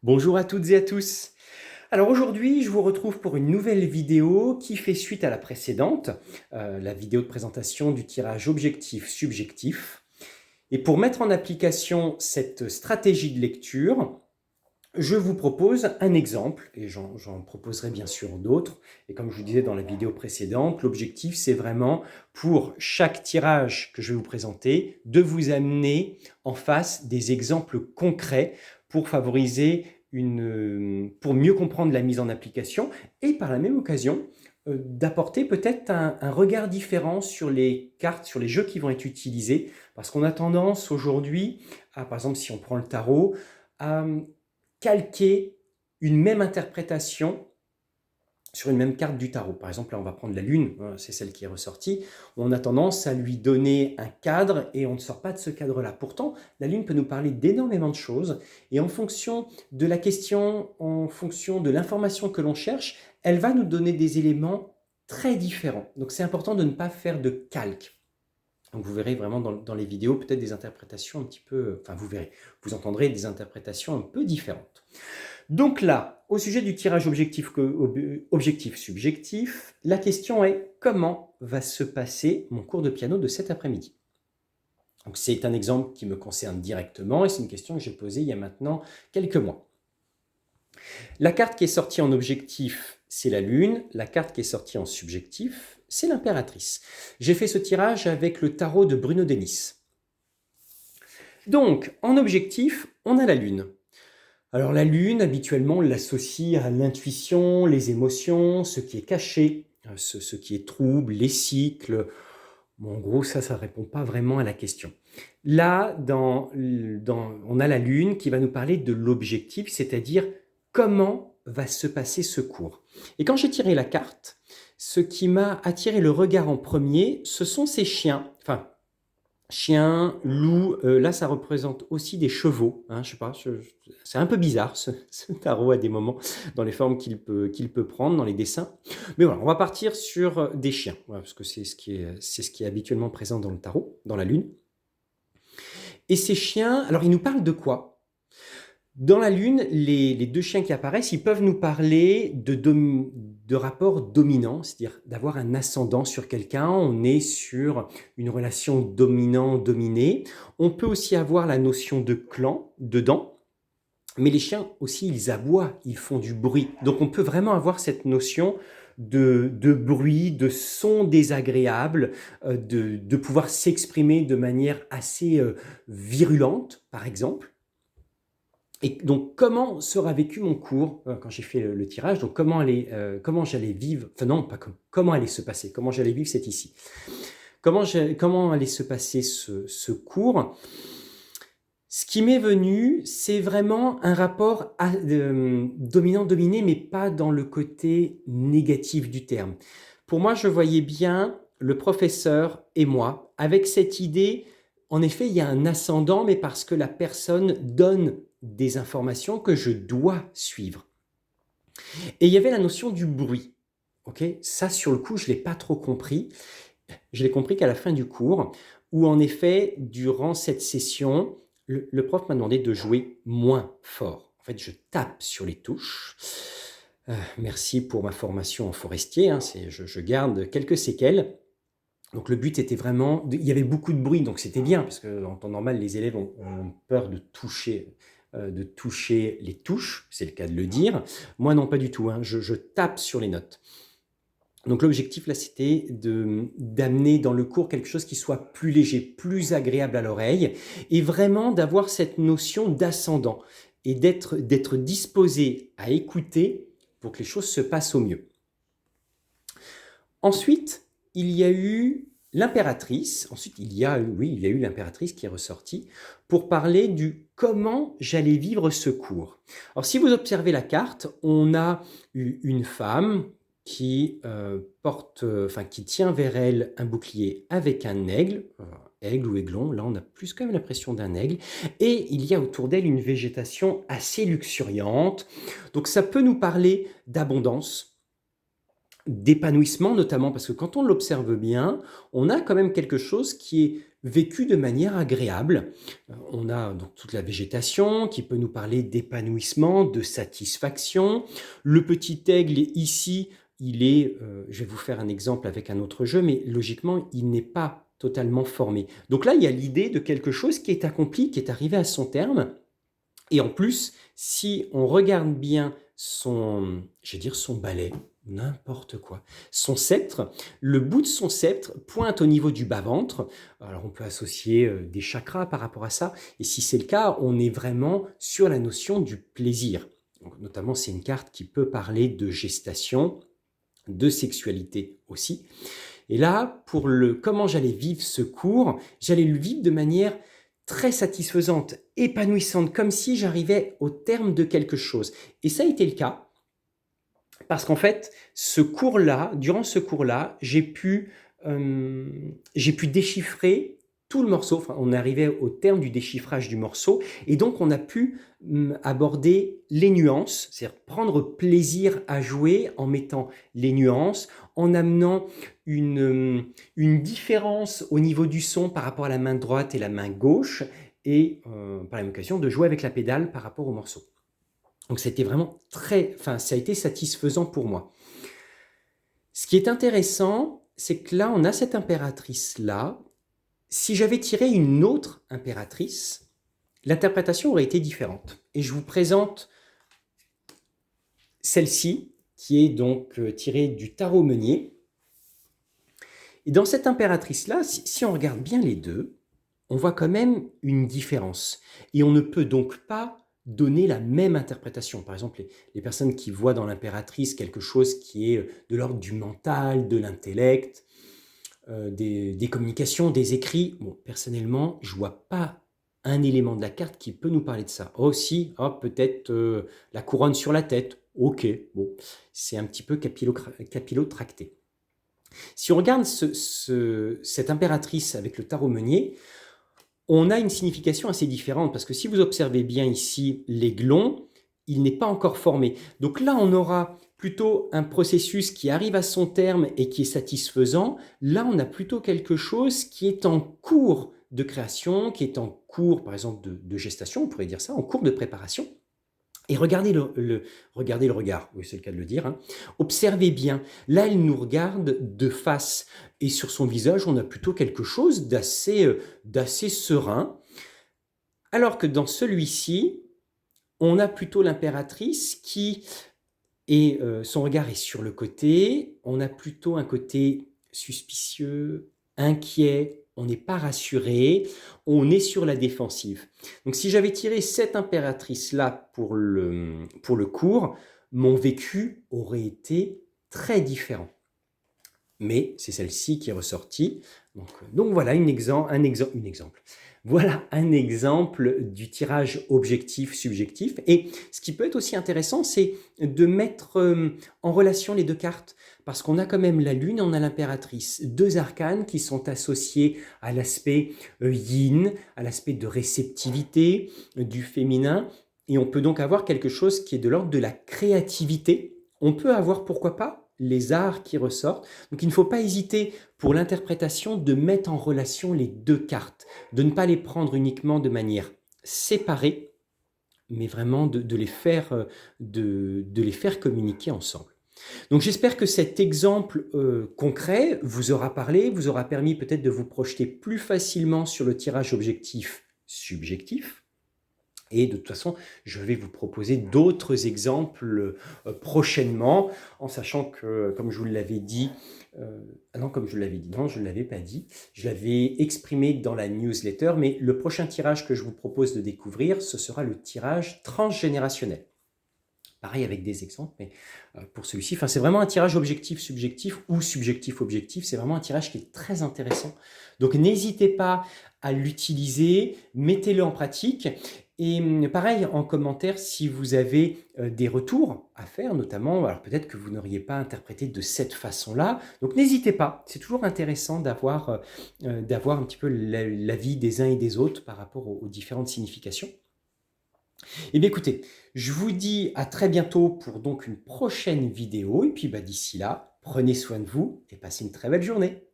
Bonjour à toutes et à tous. Alors aujourd'hui, je vous retrouve pour une nouvelle vidéo qui fait suite à la précédente, la vidéo de présentation du tirage objectif-subjectif. Et pour mettre en application cette stratégie de lecture, je vous propose un exemple, et j'en proposerai bien sûr d'autres. Et comme je vous disais dans la vidéo précédente, l'objectif c'est vraiment pour chaque tirage que je vais vous présenter, de vous amener en face des exemples concrets pour favoriser pour mieux comprendre la mise en application et par la même occasion d'apporter peut-être un regard différent sur les cartes, sur les jeux qui vont être utilisés, parce qu'on a tendance aujourd'hui, par exemple si on prend le tarot, à calquer une même interprétation sur une même carte du tarot. Par exemple, là, on va prendre la lune, c'est celle qui est ressortie. On a tendance à lui donner un cadre et on ne sort pas de ce cadre-là. Pourtant, la lune peut nous parler d'énormément de choses et en fonction de la question, en fonction de l'information que l'on cherche, elle va nous donner des éléments très différents. Donc, c'est important de ne pas faire de calque. Donc vous verrez vraiment dans les vidéos peut-être des interprétations un petit peu, enfin vous verrez, vous entendrez des interprétations un peu différentes. Donc là, au sujet du tirage objectif-subjectif, la question est comment va se passer mon cours de piano de cet après-midi? Donc c'est un exemple qui me concerne directement et c'est une question que j'ai posée il y a maintenant quelques mois. La carte qui est sortie en objectif, c'est la lune. La carte qui est sortie en subjectif, c'est l'impératrice. J'ai fait ce tirage avec le tarot de Bruno Denis. Donc, en objectif, on a la lune. Alors la lune, habituellement, on l'associe à l'intuition, les émotions, ce qui est caché, ce qui est trouble, les cycles. Bon, en gros, ça ne répond pas vraiment à la question. Là, on a la lune qui va nous parler de l'objectif, c'est-à-dire comment va se passer ce cours. Et quand j'ai tiré la carte, ce qui m'a attiré le regard en premier, ce sont ces chiens, enfin, chiens, loups, là ça représente aussi des chevaux, hein, je sais pas, c'est un peu bizarre ce tarot à des moments, dans les formes qu'il peut prendre, dans les dessins. Mais voilà, on va partir sur des chiens, voilà, parce que c'est ce qui est habituellement présent dans le tarot, dans la lune. Et ces chiens, alors ils nous parlent de quoi? Dans la lune, les deux chiens qui apparaissent, ils peuvent nous parler de rapports dominants, c'est-à-dire d'avoir un ascendant sur quelqu'un. On est sur une relation dominant-dominé. On peut aussi avoir la notion de clan dedans. Mais les chiens aussi, ils aboient, ils font du bruit. Donc on peut vraiment avoir cette notion de bruit, de son désagréable, de pouvoir s'exprimer de manière assez virulente, par exemple. Et donc, comment sera vécu mon cours quand j'ai fait le tirage? Donc, comment j'allais vivre, enfin non, pas comment allait se passer, comment j'allais vivre cet ici. Comment allait se passer ce cours? Ce qui m'est venu, c'est vraiment un rapport dominant-dominé, mais pas dans le côté négatif du terme. Pour moi, je voyais bien le professeur et moi, avec cette idée, en effet, il y a un ascendant, mais parce que la personne donne des informations que je dois suivre. Et il y avait la notion du bruit. Ok, ça, sur le coup, je ne l'ai pas trop compris. Je l'ai compris qu'à la fin du cours, où en effet, durant cette session, le prof m'a demandé de jouer moins fort. En fait, je tape sur les touches. Merci pour ma formation en forestier, hein, je garde quelques séquelles. Donc le but était vraiment, il y avait beaucoup de bruit, donc c'était bien, parce qu'en temps normal, les élèves ont peur de toucher les touches, c'est le cas de le dire. Moi non, pas du tout, hein, je tape sur les notes. Donc l'objectif là, c'était d'amener dans le cours quelque chose qui soit plus léger, plus agréable à l'oreille, et vraiment d'avoir cette notion d'ascendant, et d'être disposé à écouter pour que les choses se passent au mieux. Ensuite, il y a eu l'impératrice. Ensuite, il y a eu l'impératrice qui est ressortie pour parler du comment j'allais vivre ce cours. Alors, si vous observez la carte, on a une femme qui qui tient vers elle un bouclier avec un aigle, aigle ou aiglon. Là, on a plus quand même l'impression d'un aigle. Et il y a autour d'elle une végétation assez luxuriante. Donc, ça peut nous parler d'abondance, d'épanouissement notamment, parce que quand on l'observe bien, on a quand même quelque chose qui est vécu de manière agréable. On a donc toute la végétation qui peut nous parler d'épanouissement, de satisfaction. Le petit aigle ici, il est, je vais vous faire un exemple avec un autre jeu, mais logiquement, il n'est pas totalement formé. Donc là, il y a l'idée de quelque chose qui est accompli, qui est arrivé à son terme. Et en plus, si on regarde bien son, je vais dire son balai, n'importe quoi, son sceptre, le bout de son sceptre pointe au niveau du bas-ventre. Alors on peut associer des chakras par rapport à ça. Et si c'est le cas, on est vraiment sur la notion du plaisir. Donc, notamment, c'est une carte qui peut parler de gestation, de sexualité aussi. Et là, pour le comment j'allais vivre ce cours, j'allais le vivre de manière très satisfaisante, épanouissante, comme si j'arrivais au terme de quelque chose. Et ça a été le cas, parce qu'en fait, ce cours-là, durant ce cours-là, j'ai pu déchiffrer tout le morceau. Enfin, on arrivait au terme du déchiffrage du morceau, et donc on a pu aborder les nuances, c'est-à-dire prendre plaisir à jouer en mettant les nuances, en amenant une différence au niveau du son par rapport à la main droite et la main gauche, et par la même occasion de jouer avec la pédale par rapport au morceau. Donc c'était vraiment ça a été satisfaisant pour moi. Ce qui est intéressant, c'est que là, on a cette impératrice-là. Si j'avais tiré une autre impératrice, l'interprétation aurait été différente. Et je vous présente celle-ci, qui est donc tirée du tarot Meunier. Et dans cette impératrice-là, si on regarde bien les deux, on voit quand même une différence. Et on ne peut donc pas donner la même interprétation. Par exemple, les personnes qui voient dans l'impératrice quelque chose qui est de l'ordre du mental, de l'intellect, des communications, des écrits. Bon, personnellement, je vois pas un élément de la carte qui peut nous parler de ça. Oh si, oh, peut-être la couronne sur la tête. Ok, bon, c'est un petit peu capillotracté. Si on regarde cette impératrice avec le tarot Meunier, on a une signification assez différente, parce que si vous observez bien ici l'aiglon, il n'est pas encore formé. Donc là, on aura plutôt un processus qui arrive à son terme et qui est satisfaisant. Là, on a plutôt quelque chose qui est en cours de création, qui est en cours, par exemple, de gestation, on pourrait dire ça, en cours de préparation. Et regardez regardez le regard, oui, c'est le cas de le dire. Hein. Observez bien, là, elle nous regarde de face. Et sur son visage, on a plutôt quelque chose d'assez serein. Alors que dans celui-ci, on a plutôt l'impératrice qui est, son regard est sur le côté. On a plutôt un côté suspicieux, inquiet. On n'est pas rassuré, on est sur la défensive. Donc si j'avais tiré cette impératrice-là pour le cours, mon vécu aurait été très différent. Mais c'est celle-ci qui est ressortie. Donc voilà un exemple. Voilà un exemple du tirage objectif-subjectif. Et ce qui peut être aussi intéressant, c'est de mettre en relation les deux cartes. Parce qu'on a quand même la Lune, on a l'Impératrice. Deux arcanes qui sont associés à l'aspect yin, à l'aspect de réceptivité, du féminin. Et on peut donc avoir quelque chose qui est de l'ordre de la créativité. On peut avoir, pourquoi pas, les arts qui ressortent. Donc il ne faut pas hésiter pour l'interprétation de mettre en relation les deux cartes, de ne pas les prendre uniquement de manière séparée, mais vraiment de les faire communiquer ensemble. Donc j'espère que cet exemple concret vous aura parlé, vous aura permis peut-être de vous projeter plus facilement sur le tirage objectif-subjectif. Et de toute façon, je vais vous proposer d'autres exemples prochainement, en sachant que, comme je vous l'avais dit, comme je l'avais dit, non, je ne l'avais pas dit, je l'avais exprimé dans la newsletter, mais le prochain tirage que je vous propose de découvrir, ce sera le tirage transgénérationnel. Pareil avec des exemples, mais pour celui-ci, c'est vraiment un tirage objectif-subjectif ou subjectif-objectif. C'est vraiment un tirage qui est très intéressant. Donc n'hésitez pas à l'utiliser, mettez-le en pratique. Et pareil, en commentaire, si vous avez des retours à faire, notamment, alors peut-être que vous n'auriez pas interprété de cette façon-là. Donc n'hésitez pas, c'est toujours intéressant d'avoir un petit peu l'avis des uns et des autres par rapport aux différentes significations. Eh bien écoutez, je vous dis à très bientôt pour donc une prochaine vidéo. Et puis d'ici là, prenez soin de vous et passez une très belle journée.